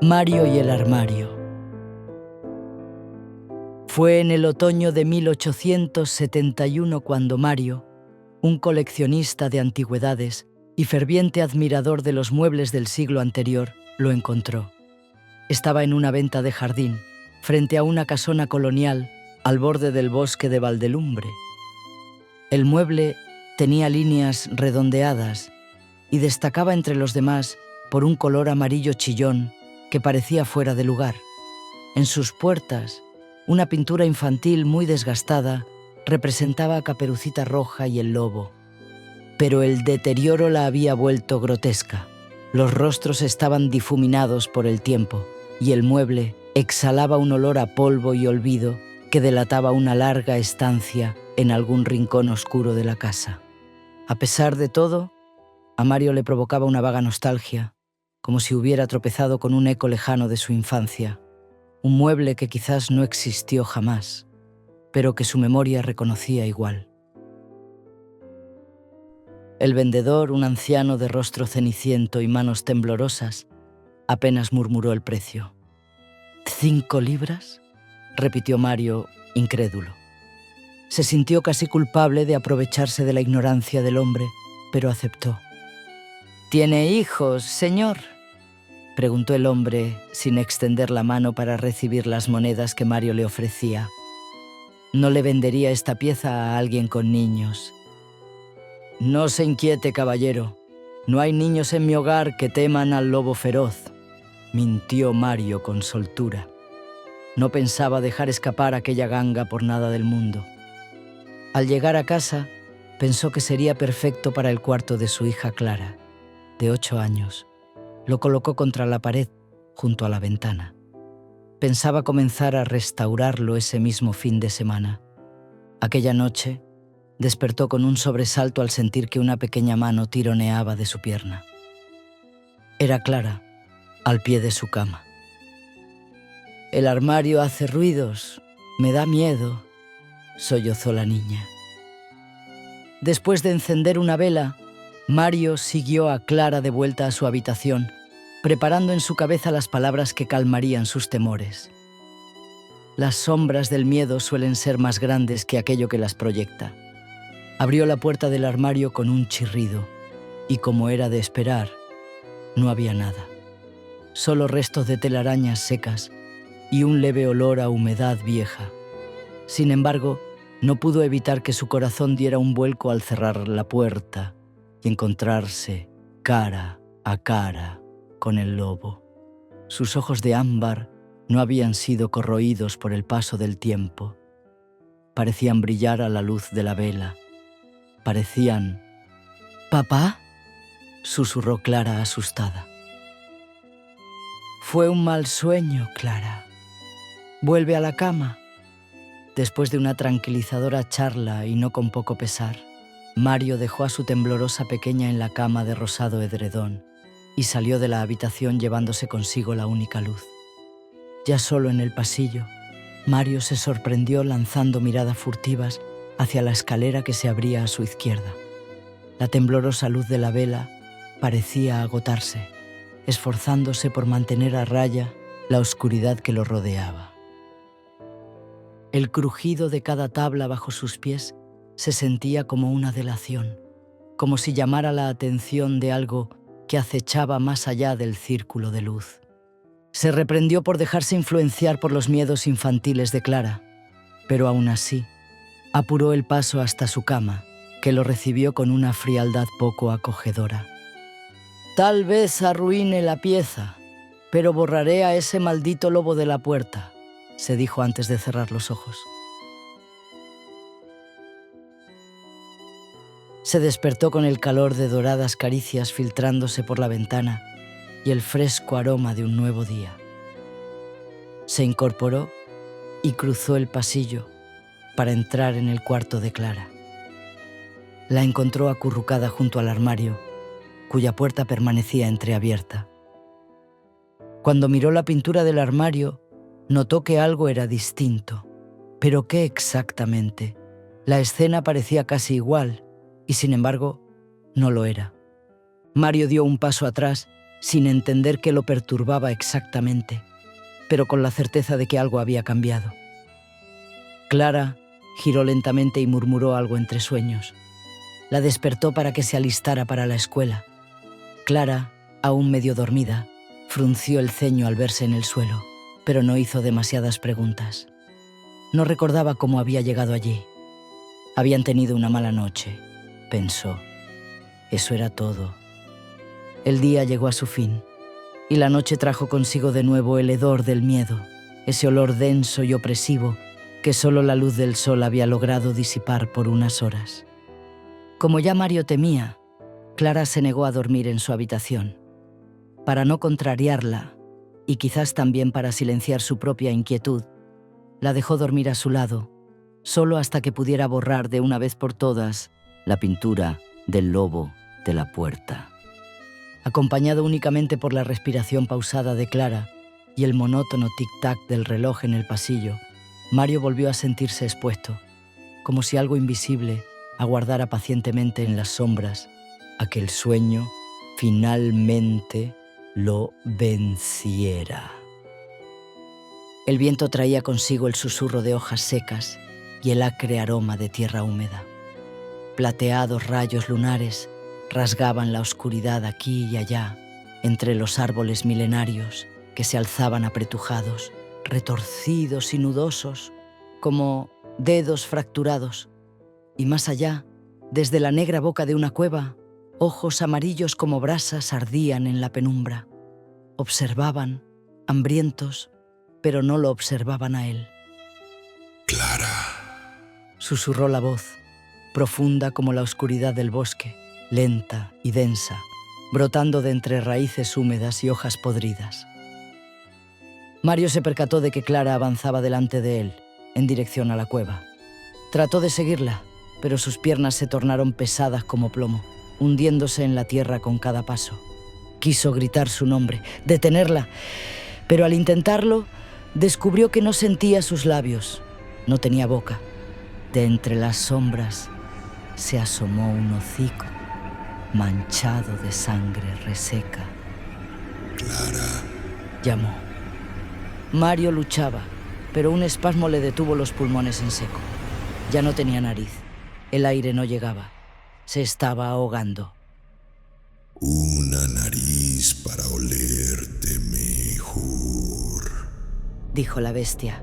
Mario y el armario. Fue en el otoño de 1871 cuando Mario, un coleccionista de antigüedades y ferviente admirador de los muebles del siglo anterior, lo encontró. Estaba en una venta de jardín, frente a una casona colonial, al borde del bosque de Valdelumbre. El mueble tenía líneas redondeadas y destacaba entre los demás por un color amarillo chillón que parecía fuera de lugar. En sus puertas, una pintura infantil muy desgastada representaba a Caperucita Roja y el lobo. Pero el deterioro la había vuelto grotesca. Los rostros estaban difuminados por el tiempo y el mueble exhalaba un olor a polvo y olvido que delataba una larga estancia en algún rincón oscuro de la casa. A pesar de todo, a Mario le provocaba una vaga nostalgia, como si hubiera tropezado con un eco lejano de su infancia, un mueble que quizás no existió jamás, pero que su memoria reconocía igual. El vendedor, un anciano de rostro ceniciento y manos temblorosas, apenas murmuró el precio. ¿5 libras? Repitió Mario, incrédulo. Se sintió casi culpable de aprovecharse de la ignorancia del hombre, pero aceptó. ¿Tiene hijos, señor?, preguntó el hombre, sin extender la mano para recibir las monedas que Mario le ofrecía. No le vendería esta pieza a alguien con niños. No se inquiete, caballero. No hay niños en mi hogar que teman al lobo feroz, mintió Mario con soltura. No pensaba dejar escapar aquella ganga por nada del mundo. Al llegar a casa, pensó que sería perfecto para el cuarto de su hija Clara, de 8 años. Lo colocó contra la pared, junto a la ventana. Pensaba comenzar a restaurarlo ese mismo fin de semana. Aquella noche, despertó con un sobresalto al sentir que una pequeña mano tironeaba de su pierna. Era Clara, al pie de su cama. «El armario hace ruidos, me da miedo», sollozó la niña. Después de encender una vela, Mario siguió a Clara de vuelta a su habitación, preparando en su cabeza las palabras que calmarían sus temores. Las sombras del miedo suelen ser más grandes que aquello que las proyecta. Abrió la puerta del armario con un chirrido, y como era de esperar, no había nada. Solo restos de telarañas secas y un leve olor a humedad vieja. Sin embargo, no pudo evitar que su corazón diera un vuelco al cerrar la puerta y encontrarse cara a cara con el lobo. Sus ojos de ámbar no habían sido corroídos por el paso del tiempo. Parecían brillar a la luz de la vela. Parecían... «¿Papá?», susurró Clara asustada. «Fue un mal sueño, Clara. Vuelve a la cama». Después de una tranquilizadora charla y no con poco pesar, Mario dejó a su temblorosa pequeña en la cama de rosado edredón y salió de la habitación llevándose consigo la única luz. Ya solo en el pasillo, Mario se sorprendió lanzando miradas furtivas hacia la escalera que se abría a su izquierda. La temblorosa luz de la vela parecía agotarse, esforzándose por mantener a raya la oscuridad que lo rodeaba. El crujido de cada tabla bajo sus pies se sentía como una delación, como si llamara la atención de algo que acechaba más allá del círculo de luz. Se reprendió por dejarse influenciar por los miedos infantiles de Clara, pero aún así apuró el paso hasta su cama, que lo recibió con una frialdad poco acogedora. «Tal vez arruine la pieza, pero borraré a ese maldito lobo de la puerta», se dijo antes de cerrar los ojos. Se despertó con el calor de doradas caricias filtrándose por la ventana y el fresco aroma de un nuevo día. Se incorporó y cruzó el pasillo para entrar en el cuarto de Clara. La encontró acurrucada junto al armario, cuya puerta permanecía entreabierta. Cuando miró la pintura del armario, Notó que algo era distinto. ¿Pero qué exactamente? La escena parecía casi igual, y sin embargo, no lo era. Mario dio un paso atrás, sin entender qué lo perturbaba exactamente, pero con la certeza de que algo había cambiado. Clara giró lentamente y murmuró algo entre sueños. La despertó para que se alistara para la escuela. Clara, aún medio dormida, frunció el ceño al verse en el suelo, pero no hizo demasiadas preguntas. No recordaba cómo había llegado allí. Habían tenido una mala noche, pensó. Eso era todo. El día llegó a su fin, y la noche trajo consigo de nuevo el hedor del miedo, ese olor denso y opresivo que solo la luz del sol había logrado disipar por unas horas. Como ya Mario temía, Clara se negó a dormir en su habitación. Para no contrariarla, y quizás también para silenciar su propia inquietud, la dejó dormir a su lado, solo hasta que pudiera borrar de una vez por todas la pintura del lobo de la puerta. Acompañado únicamente por la respiración pausada de Clara y el monótono tic-tac del reloj en el pasillo, Mario volvió a sentirse expuesto, como si algo invisible aguardara pacientemente en las sombras a que el sueño finalmente lo venciera. El viento traía consigo el susurro de hojas secas y el acre aroma de tierra húmeda. Plateados rayos lunares rasgaban la oscuridad aquí y allá, entre los árboles milenarios que se alzaban apretujados, retorcidos y nudosos, como dedos fracturados. Y más allá, desde la negra boca de una cueva, ojos amarillos como brasas ardían en la penumbra. Observaban, hambrientos, pero no lo observaban a él. «Clara», susurró la voz, profunda como la oscuridad del bosque, lenta y densa, brotando de entre raíces húmedas y hojas podridas. Mario se percató de que Clara avanzaba delante de él, en dirección a la cueva. Trató de seguirla, pero sus piernas se tornaron pesadas como plomo, hundiéndose en la tierra con cada paso. Quiso gritar su nombre, detenerla, pero al intentarlo, descubrió que no sentía sus labios, no tenía boca. De entre las sombras se asomó un hocico manchado de sangre reseca. «Clara», llamó. Mario luchaba, pero un espasmo le detuvo los pulmones en seco. Ya no tenía nariz, el aire no llegaba, se estaba ahogando. «Una nariz para olerte mejor», dijo la bestia.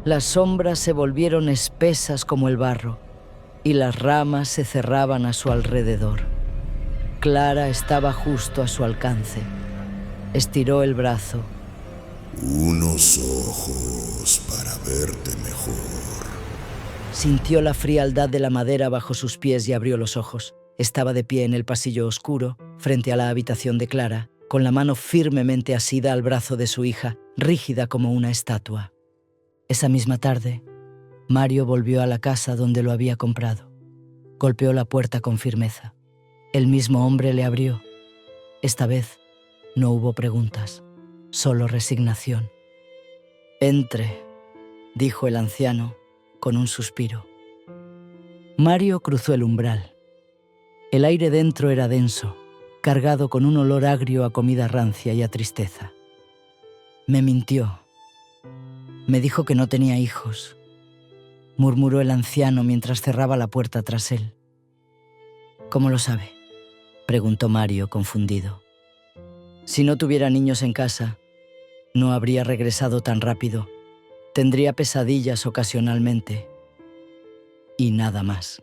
Las sombras se volvieron espesas como el barro, y las ramas se cerraban a su alrededor. Clara estaba justo a su alcance. Estiró el brazo. «Unos ojos para verte mejor». Sintió la frialdad de la madera bajo sus pies y abrió los ojos. Estaba de pie en el pasillo oscuro, frente a la habitación de Clara, con la mano firmemente asida al brazo de su hija, rígida como una estatua. Esa misma tarde, Mario volvió a la casa donde lo había comprado. Golpeó la puerta con firmeza. El mismo hombre le abrió. Esta vez no hubo preguntas, solo resignación. «Entre», dijo el anciano con un suspiro. Mario cruzó el umbral. El aire dentro era denso, cargado con un olor agrio a comida rancia y a tristeza. «Me mintió. Me dijo que no tenía hijos», murmuró el anciano mientras cerraba la puerta tras él. «¿Cómo lo sabe?», preguntó Mario, confundido. Si no tuviera niños en casa, no habría regresado tan rápido. Tendría pesadillas ocasionalmente. Y nada más.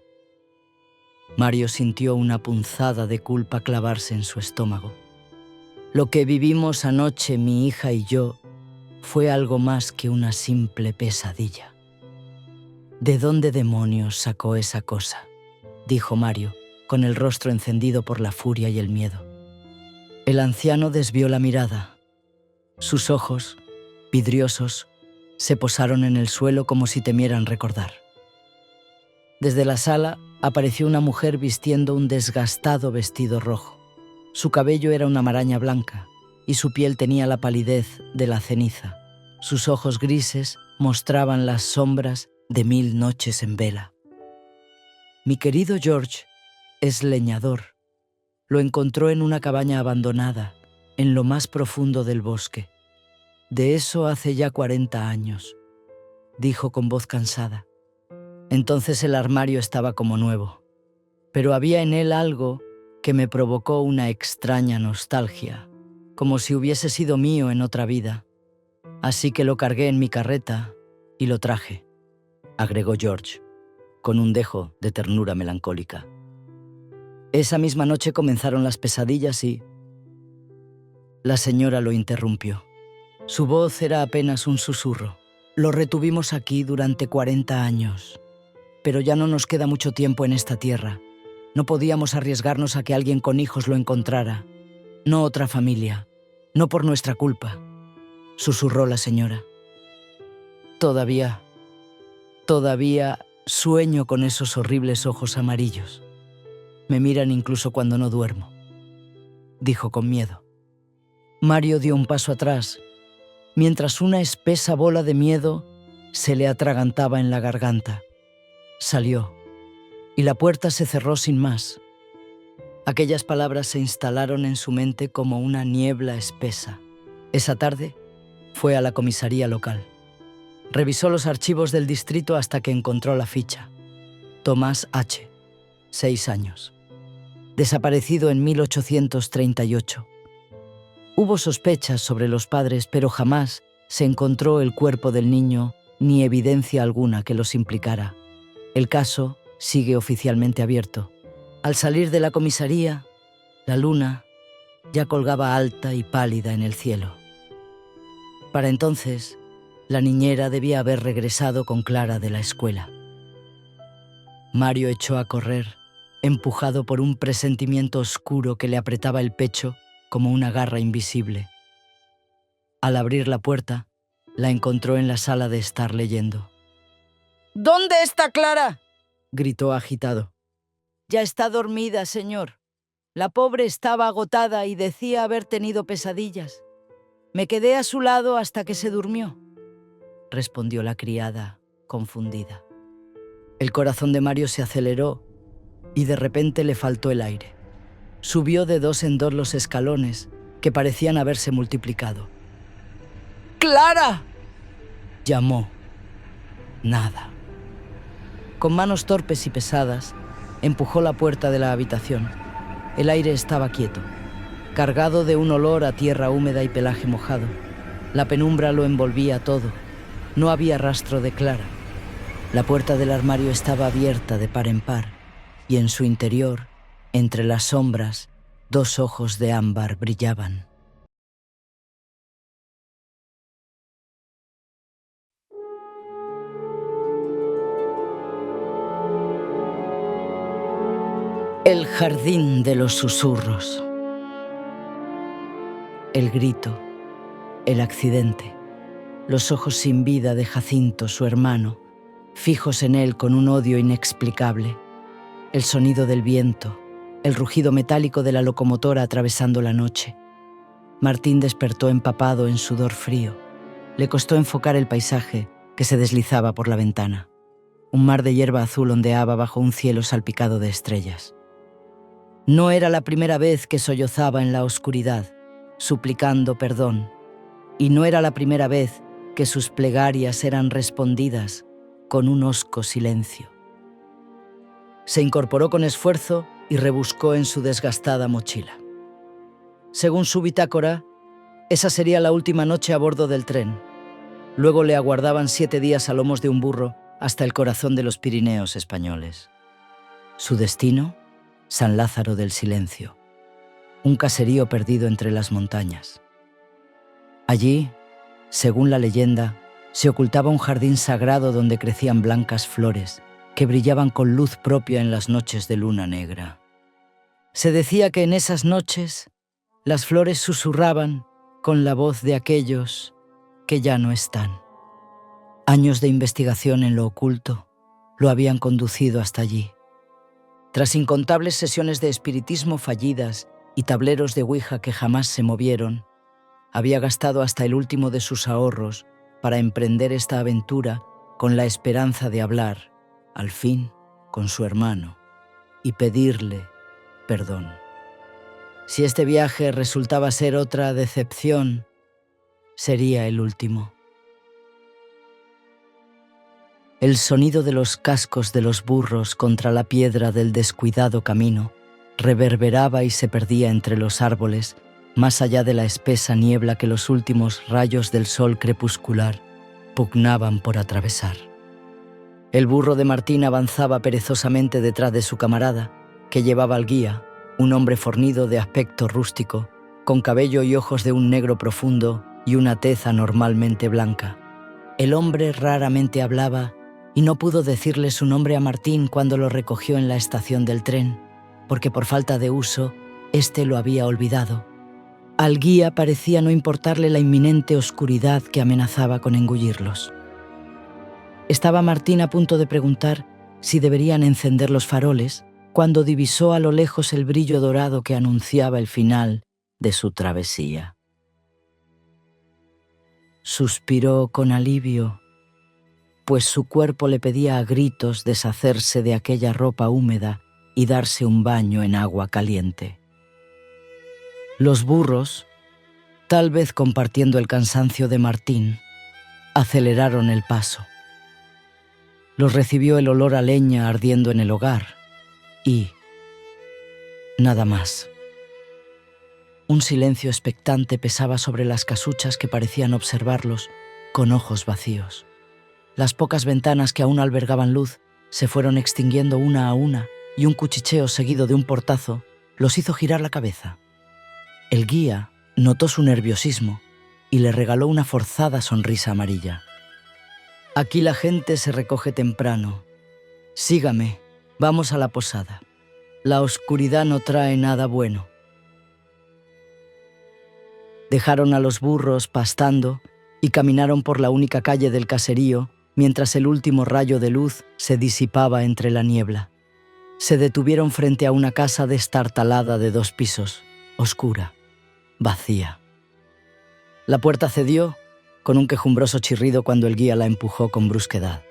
Mario sintió una punzada de culpa clavarse en su estómago. Lo que vivimos anoche, mi hija y yo, fue algo más que una simple pesadilla. ¿De dónde demonios sacó esa cosa?, dijo Mario, con el rostro encendido por la furia y el miedo. El anciano desvió la mirada. Sus ojos, vidriosos, se posaron en el suelo como si temieran recordar. Desde la sala apareció una mujer vistiendo un desgastado vestido rojo. Su cabello era una maraña blanca y su piel tenía la palidez de la ceniza. Sus ojos grises mostraban las sombras de 1000 noches en vela. Mi querido George es leñador. Lo encontró en una cabaña abandonada, en lo más profundo del bosque. De eso hace ya 40 años, dijo con voz cansada. Entonces el armario estaba como nuevo, pero había en él algo que me provocó una extraña nostalgia, como si hubiese sido mío en otra vida. Así que lo cargué en mi carreta y lo traje, agregó George, con un dejo de ternura melancólica. Esa misma noche comenzaron las pesadillas y... La señora lo interrumpió. Su voz era apenas un susurro. Lo retuvimos aquí durante 40 años, pero ya no nos queda mucho tiempo en esta tierra. No podíamos arriesgarnos a que alguien con hijos lo encontrara. No otra familia, no por nuestra culpa, susurró la señora. Todavía sueño con esos horribles ojos amarillos. Me miran incluso cuando no duermo, dijo con miedo. Mario dio un paso atrás, mientras una espesa bola de miedo se le atragantaba en la garganta. Salió, y la puerta se cerró sin más. Aquellas palabras se instalaron en su mente como una niebla espesa. Esa tarde fue a la comisaría local. Revisó los archivos del distrito hasta que encontró la ficha. Tomás H., 6 años. Desaparecido en 1838. Hubo sospechas sobre los padres, pero jamás se encontró el cuerpo del niño ni evidencia alguna que los implicara. El caso sigue oficialmente abierto. Al salir de la comisaría, la luna ya colgaba alta y pálida en el cielo. Para entonces, la niñera debía haber regresado con Clara de la escuela. Mario echó a correr, empujado por un presentimiento oscuro que le apretaba el pecho como una garra invisible. Al abrir la puerta, la encontró en la sala de estar leyendo. «¿Dónde está Clara?», gritó agitado. «Ya está dormida, señor. La pobre estaba agotada y decía haber tenido pesadillas. Me quedé a su lado hasta que se durmió», respondió la criada, confundida. El corazón de Mario se aceleró y de repente le faltó el aire. Subió de 2 en 2 los escalones, que parecían haberse multiplicado. «¡Clara!», llamó. Nada. Con manos torpes y pesadas, empujó la puerta de la habitación. El aire estaba quieto, cargado de un olor a tierra húmeda y pelaje mojado. La penumbra lo envolvía todo. No había rastro de Clara. La puerta del armario estaba abierta de par en par, y en su interior, entre las sombras, 2 ojos de ámbar brillaban. El jardín de los susurros. El grito, el accidente, los ojos sin vida de Jacinto, su hermano, fijos en él con un odio inexplicable, el sonido del viento, el rugido metálico de la locomotora atravesando la noche. Martín despertó empapado en sudor frío. Le costó enfocar el paisaje que se deslizaba por la ventana. Un mar de hierba azul ondeaba bajo un cielo salpicado de estrellas. No era la primera vez que sollozaba en la oscuridad, suplicando perdón, y no era la primera vez que sus plegarias eran respondidas con un hosco silencio. Se incorporó con esfuerzo y rebuscó en su desgastada mochila. Según su bitácora, esa sería la última noche a bordo del tren. Luego le aguardaban 7 días a lomos de un burro hasta el corazón de los Pirineos españoles. Su destino, San Lázaro del Silencio, un caserío perdido entre las montañas. Allí, según la leyenda, se ocultaba un jardín sagrado donde crecían blancas flores que brillaban con luz propia en las noches de luna negra. Se decía que en esas noches las flores susurraban con la voz de aquellos que ya no están. Años de investigación en lo oculto lo habían conducido hasta allí. Tras incontables sesiones de espiritismo fallidas y tableros de ouija que jamás se movieron, había gastado hasta el último de sus ahorros para emprender esta aventura con la esperanza de hablar, al fin, con su hermano y pedirle perdón. Si este viaje resultaba ser otra decepción, sería el último. El sonido de los cascos de los burros contra la piedra del descuidado camino reverberaba y se perdía entre los árboles, más allá de la espesa niebla que los últimos rayos del sol crepuscular pugnaban por atravesar. El burro de Martín avanzaba perezosamente detrás de su camarada, que llevaba al guía, un hombre fornido de aspecto rústico, con cabello y ojos de un negro profundo y una tez anormalmente blanca. El hombre raramente hablaba y no pudo decirle su nombre a Martín cuando lo recogió en la estación del tren, porque por falta de uso, éste lo había olvidado. Al guía parecía no importarle la inminente oscuridad que amenazaba con engullirlos. Estaba Martín a punto de preguntar si deberían encender los faroles cuando divisó a lo lejos el brillo dorado que anunciaba el final de su travesía. Suspiró con alivio, pues su cuerpo le pedía a gritos deshacerse de aquella ropa húmeda y darse un baño en agua caliente. Los burros, tal vez compartiendo el cansancio de Martín, aceleraron el paso. Los recibió el olor a leña ardiendo en el hogar y nada más. Un silencio expectante pesaba sobre las casuchas que parecían observarlos con ojos vacíos. Las pocas ventanas que aún albergaban luz se fueron extinguiendo una a una y un cuchicheo seguido de un portazo los hizo girar la cabeza. El guía notó su nerviosismo y le regaló una forzada sonrisa amarilla. «Aquí la gente se recoge temprano. Sígame, vamos a la posada. La oscuridad no trae nada bueno». Dejaron a los burros pastando y caminaron por la única calle del caserío mientras el último rayo de luz se disipaba entre la niebla. Se detuvieron frente a una casa destartalada de 2 pisos, oscura, vacía. La puerta cedió con un quejumbroso chirrido cuando el guía la empujó con brusquedad.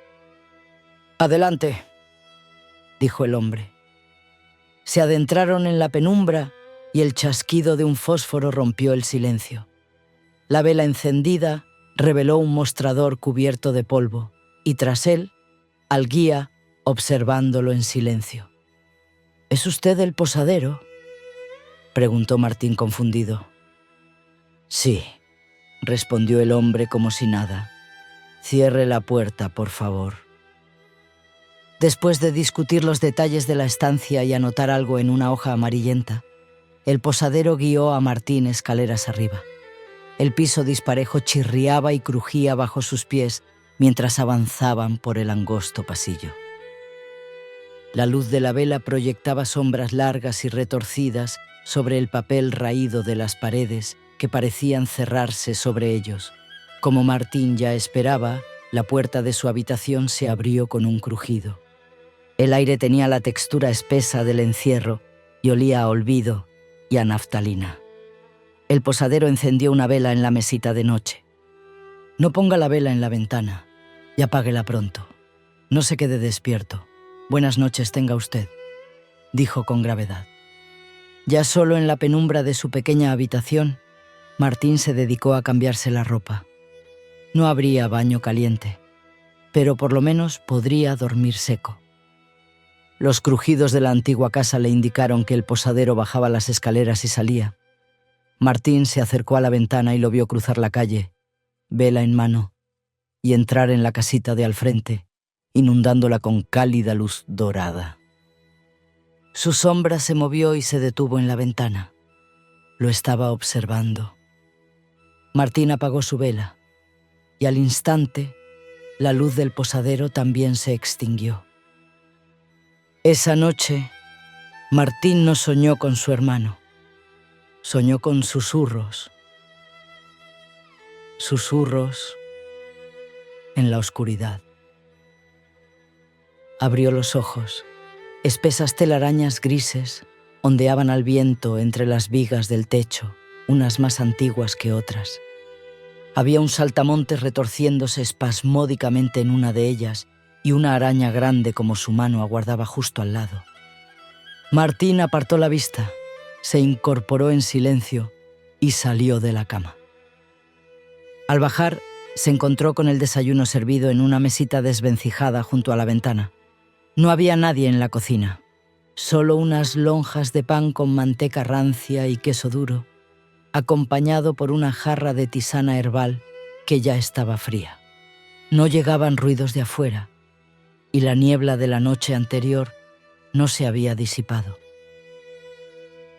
«Adelante», dijo el hombre. Se adentraron en la penumbra y el chasquido de un fósforo rompió el silencio. La vela encendida reveló un mostrador cubierto de polvo y tras él, al guía observándolo en silencio. «¿Es usted el posadero?», preguntó Martín confundido. «Sí», respondió el hombre como si nada. «Cierre la puerta, por favor». Después de discutir los detalles de la estancia y anotar algo en una hoja amarillenta, el posadero guió a Martín escaleras arriba. El piso disparejo chirriaba y crujía bajo sus pies mientras avanzaban por el angosto pasillo. La luz de la vela proyectaba sombras largas y retorcidas sobre el papel raído de las paredes que parecían cerrarse sobre ellos. Como Martín ya esperaba, la puerta de su habitación se abrió con un crujido. El aire tenía la textura espesa del encierro y olía a olvido y a naftalina. El posadero encendió una vela en la mesita de noche. «No ponga la vela en la ventana y apáguela pronto. No se quede despierto. Buenas noches tenga usted», dijo con gravedad. Ya solo en la penumbra de su pequeña habitación, Martín se dedicó a cambiarse la ropa. No habría baño caliente, pero por lo menos podría dormir seco. Los crujidos de la antigua casa le indicaron que el posadero bajaba las escaleras y salía. Martín se acercó a la ventana y lo vio cruzar la calle, vela en mano, y entrar en la casita de al frente, inundándola con cálida luz dorada. Su sombra se movió y se detuvo en la ventana. Lo estaba observando. Martín apagó su vela, y al instante, la luz del posadero también se extinguió. Esa noche, Martín no soñó con su hermano. Soñó con susurros. Susurros en la oscuridad. Abrió los ojos. Espesas telarañas grises ondeaban al viento entre las vigas del techo, unas más antiguas que otras. Había un saltamontes retorciéndose espasmódicamente en una de ellas y una araña grande como su mano aguardaba justo al lado. Martín apartó la vista, se incorporó en silencio y salió de la cama. Al bajar, se encontró con el desayuno servido en una mesita desvencijada junto a la ventana. No había nadie en la cocina, solo unas lonjas de pan con manteca rancia y queso duro, acompañado por una jarra de tisana herbal que ya estaba fría. No llegaban ruidos de afuera, y la niebla de la noche anterior no se había disipado.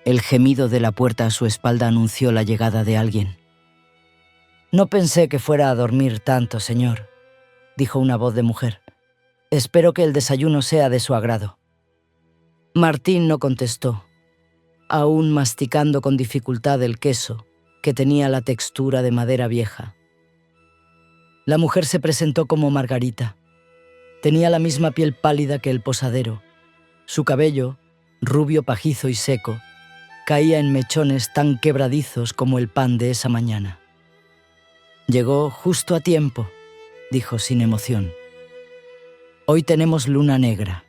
El gemido de la puerta a su espalda anunció la llegada de alguien. «No pensé que fuera a dormir tanto, señor», dijo una voz de mujer. «Espero que el desayuno sea de su agrado». Martín no contestó, aún masticando con dificultad el queso, que tenía la textura de madera vieja. La mujer se presentó como Margarita. Tenía la misma piel pálida que el posadero. Su cabello, rubio pajizo y seco, caía en mechones tan quebradizos como el pan de esa mañana. «Llegó justo a tiempo», dijo sin emoción. «Hoy tenemos luna negra».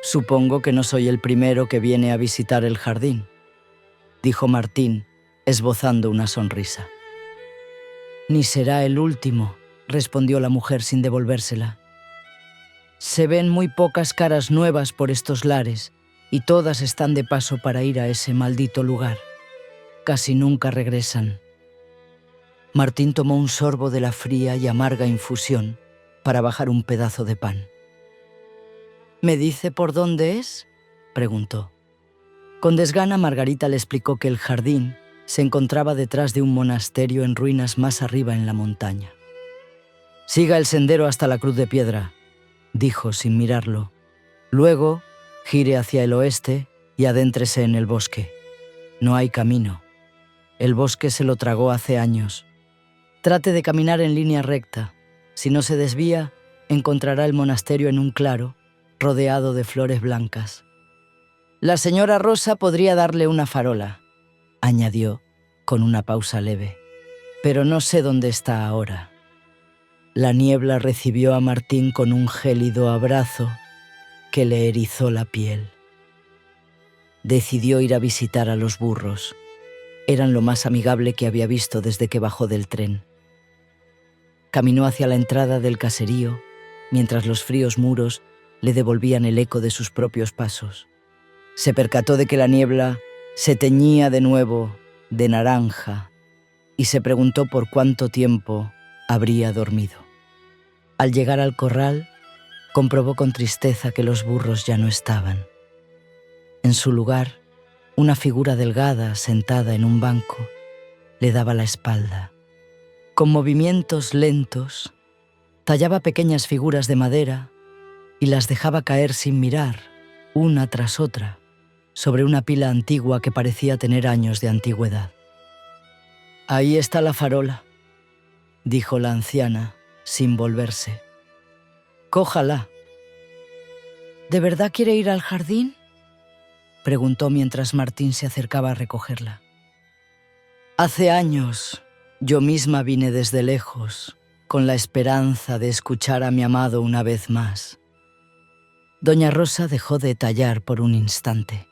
«Supongo que no soy el primero que viene a visitar el jardín», dijo Martín, esbozando una sonrisa. «Ni será el último», respondió la mujer sin devolvérsela. «Se ven muy pocas caras nuevas por estos lares y todas están de paso para ir a ese maldito lugar. Casi nunca regresan». Martín tomó un sorbo de la fría y amarga infusión para bajar un pedazo de pan. «¿Me dice por dónde es?», preguntó. Con desgana, Margarita le explicó que el jardín se encontraba detrás de un monasterio en ruinas más arriba en la montaña. «Siga el sendero hasta la cruz de piedra», dijo sin mirarlo. «Luego, gire hacia el oeste y adéntrese en el bosque. No hay camino. El bosque se lo tragó hace años. Trate de caminar en línea recta. Si no se desvía, encontrará el monasterio en un claro, rodeado de flores blancas. La señora Rosa podría darle una farola», añadió, con una pausa leve, «pero no sé dónde está ahora». La niebla recibió a Martín con un gélido abrazo que le erizó la piel. Decidió ir a visitar a los burros. Eran lo más amigable que había visto desde que bajó del tren. Caminó hacia la entrada del caserío, mientras los fríos muros le devolvían el eco de sus propios pasos. Se percató de que la niebla se teñía de nuevo de naranja y se preguntó por cuánto tiempo habría dormido. Al llegar al corral, comprobó con tristeza que los burros ya no estaban. En su lugar, una figura delgada sentada en un banco le daba la espalda. Con movimientos lentos, tallaba pequeñas figuras de madera y las dejaba caer sin mirar, una tras otra, sobre una pila antigua que parecía tener años de antigüedad. «Ahí está la farola», dijo la anciana, sin volverse. «Cójala». «¿De verdad quiere ir al jardín?», preguntó mientras Martín se acercaba a recogerla. «Hace años yo misma vine desde lejos, con la esperanza de escuchar a mi amado una vez más». Doña Rosa dejó de tallar por un instante.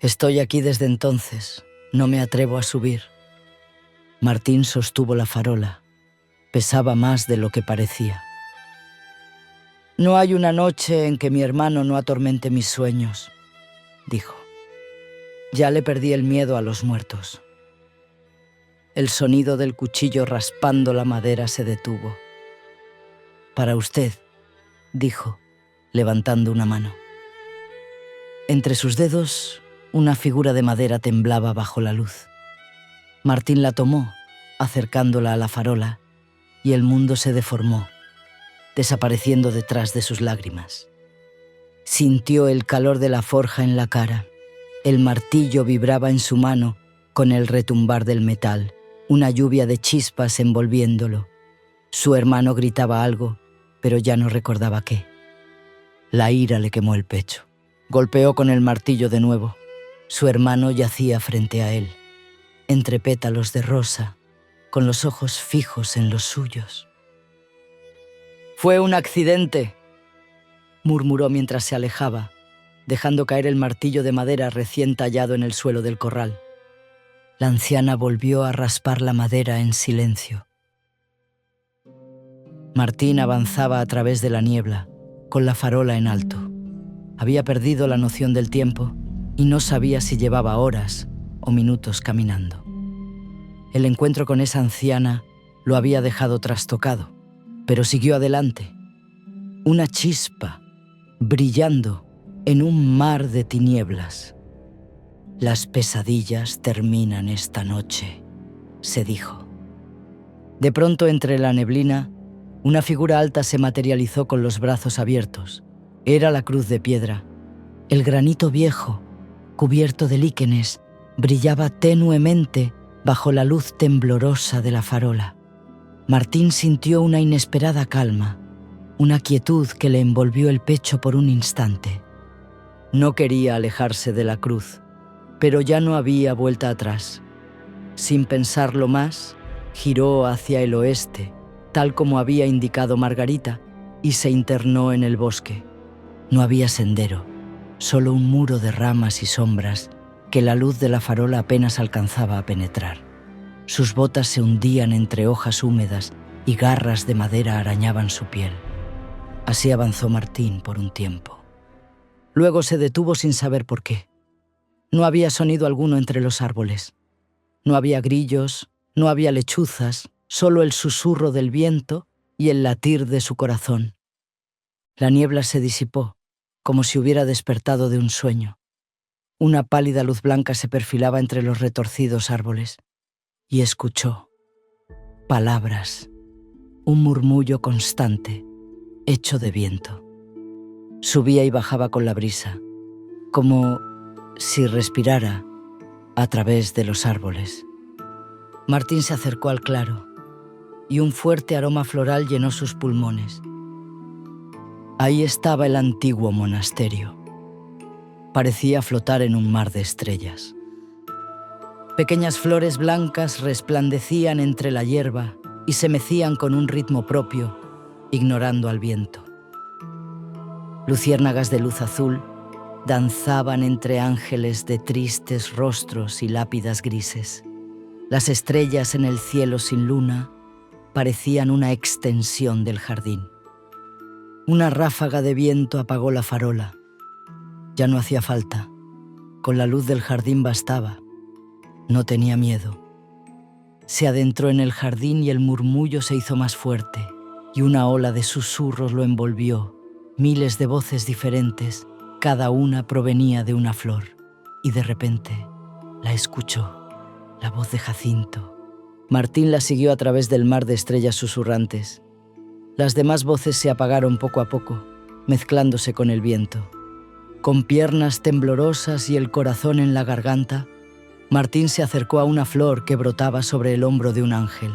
«Estoy aquí desde entonces, no me atrevo a subir». Martín sostuvo la farola. Pesaba más de lo que parecía. «No hay una noche en que mi hermano no atormente mis sueños», dijo. «Ya le perdí el miedo a los muertos». El sonido del cuchillo raspando la madera se detuvo. «Para usted», dijo, levantando una mano. Entre sus dedos, una figura de madera temblaba bajo la luz. Martín la tomó, acercándola a la farola, y el mundo se deformó, desapareciendo detrás de sus lágrimas. Sintió el calor de la forja en la cara. El martillo vibraba en su mano con el retumbar del metal, una lluvia de chispas envolviéndolo. Su hermano gritaba algo, pero ya no recordaba qué. La ira le quemó el pecho. Golpeó con el martillo de nuevo. Su hermano yacía frente a él, entre pétalos de rosa, con los ojos fijos en los suyos. «Fue un accidente», murmuró mientras se alejaba, dejando caer el martillo de madera recién tallado en el suelo del corral. La anciana volvió a raspar la madera en silencio. Martín avanzaba a través de la niebla, con la farola en alto. Había perdido la noción del tiempo y no sabía si llevaba horas o minutos caminando. El encuentro con esa anciana lo había dejado trastocado, pero siguió adelante. Una chispa, brillando en un mar de tinieblas. «Las pesadillas terminan esta noche», se dijo. De pronto, entre la neblina, una figura alta se materializó con los brazos abiertos. Era la cruz de piedra. El granito viejo, cubierto de líquenes, brillaba tenuemente bajo la luz temblorosa de la farola. Martín sintió una inesperada calma, una quietud que le envolvió el pecho por un instante. No quería alejarse de la cruz, pero ya no había vuelta atrás. Sin pensarlo más, giró hacia el oeste, tal como había indicado Margarita, y se internó en el bosque. No había sendero, solo un muro de ramas y sombras que la luz de la farola apenas alcanzaba a penetrar. Sus botas se hundían entre hojas húmedas y garras de madera arañaban su piel. Así avanzó Martín por un tiempo. Luego se detuvo sin saber por qué. No había sonido alguno entre los árboles. No había grillos, no había lechuzas, solo el susurro del viento y el latir de su corazón. La niebla se disipó, como si hubiera despertado de un sueño. Una pálida luz blanca se perfilaba entre los retorcidos árboles, y escuchó palabras, un murmullo constante, hecho de viento. Subía y bajaba con la brisa, como si respirara a través de los árboles. Martín se acercó al claro, y un fuerte aroma floral llenó sus pulmones. Ahí estaba el antiguo monasterio. Parecía flotar en un mar de estrellas. Pequeñas flores blancas resplandecían entre la hierba y se mecían con un ritmo propio, ignorando al viento. Luciérnagas de luz azul danzaban entre ángeles de tristes rostros y lápidas grises. Las estrellas en el cielo sin luna parecían una extensión del jardín. Una ráfaga de viento apagó la farola. Ya no hacía falta. Con la luz del jardín bastaba. No tenía miedo. Se adentró en el jardín y el murmullo se hizo más fuerte, y una ola de susurros lo envolvió. Miles de voces diferentes, cada una provenía de una flor. Y de repente la escuchó, la voz de Jacinto. Martín la siguió a través del mar de estrellas susurrantes. Las demás voces se apagaron poco a poco, mezclándose con el viento. Con piernas temblorosas y el corazón en la garganta, Martín se acercó a una flor que brotaba sobre el hombro de un ángel.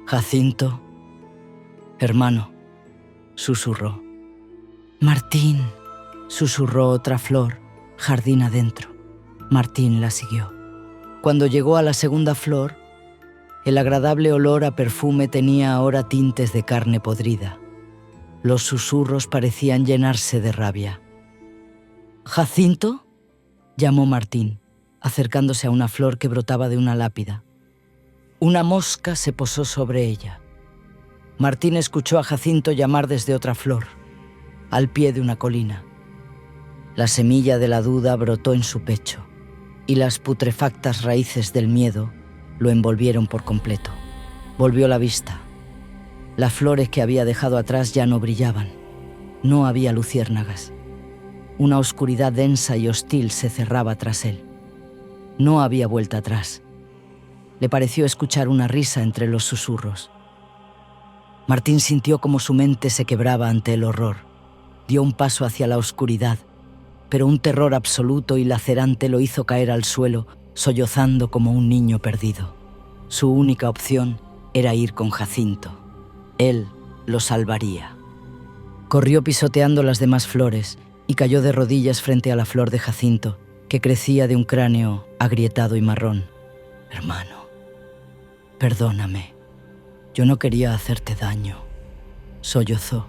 «Jacinto, hermano», susurró. «Martín», susurró otra flor, jardín adentro. Martín la siguió. Cuando llegó a la segunda flor, el agradable olor a perfume tenía ahora tintes de carne podrida. Los susurros parecían llenarse de rabia. «¿Jacinto?», llamó Martín, acercándose a una flor que brotaba de una lápida. Una mosca se posó sobre ella. Martín escuchó a Jacinto llamar desde otra flor, al pie de una colina. La semilla de la duda brotó en su pecho, y las putrefactas raíces del miedo lo envolvieron por completo. Volvió la vista. Las flores que había dejado atrás ya no brillaban. No había luciérnagas. Una oscuridad densa y hostil se cerraba tras él. No había vuelta atrás. Le pareció escuchar una risa entre los susurros. Martín sintió como su mente se quebraba ante el horror. Dio un paso hacia la oscuridad, pero un terror absoluto y lacerante lo hizo caer al suelo, sollozando como un niño perdido. Su única opción era ir con Jacinto. Él lo salvaría. Corrió pisoteando las demás flores y cayó de rodillas frente a la flor de Jacinto, que crecía de un cráneo agrietado y marrón. «Hermano», Perdóname. Yo no quería hacerte daño, sollozó.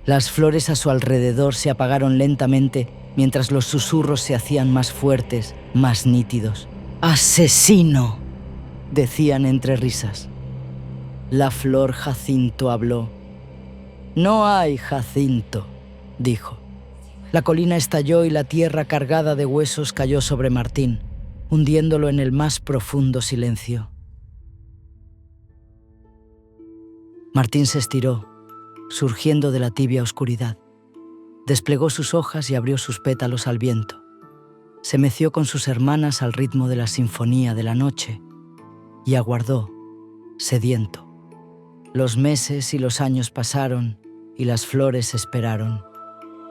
Las flores a su alrededor se apagaron lentamente mientras los susurros se hacían más fuertes, más nítidos. ¡Asesino!, decían entre risas. La flor Jacinto habló. No hay Jacinto, dijo. La colina estalló y la tierra cargada de huesos cayó sobre Martín, hundiéndolo en el más profundo silencio. Martín se estiró, surgiendo de la tibia oscuridad. Desplegó sus hojas y abrió sus pétalos al viento. Se meció con sus hermanas al ritmo de la sinfonía de la noche y aguardó, sediento. Los meses y los años pasaron y las flores esperaron,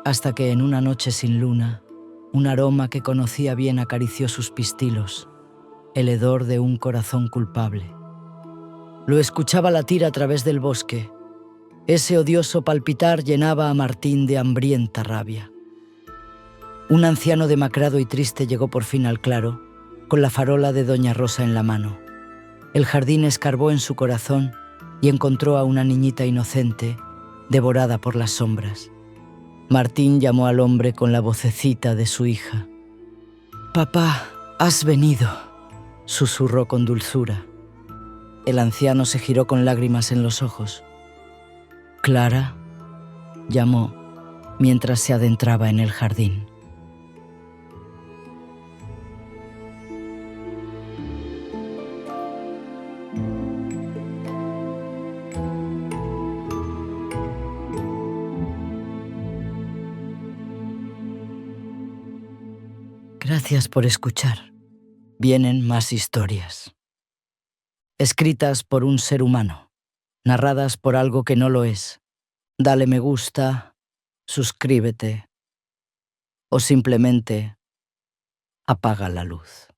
hasta que en una noche sin luna, un aroma que conocía bien acarició sus pistilos, el hedor de un corazón culpable. Lo escuchaba latir a través del bosque. Ese odioso palpitar llenaba a Martín de hambrienta rabia. Un anciano demacrado y triste llegó por fin al claro, con la farola de Doña Rosa en la mano. El jardín escarbó en su corazón y encontró a una niñita inocente, devorada por las sombras. Martín llamó al hombre con la vocecita de su hija. «Papá, has venido», susurró con dulzura. El anciano se giró con lágrimas en los ojos. «Clara», llamó mientras se adentraba en el jardín. Gracias por escuchar. Vienen más historias. Escritas por un ser humano, narradas por algo que no lo es. Dale me gusta, suscríbete o simplemente apaga la luz.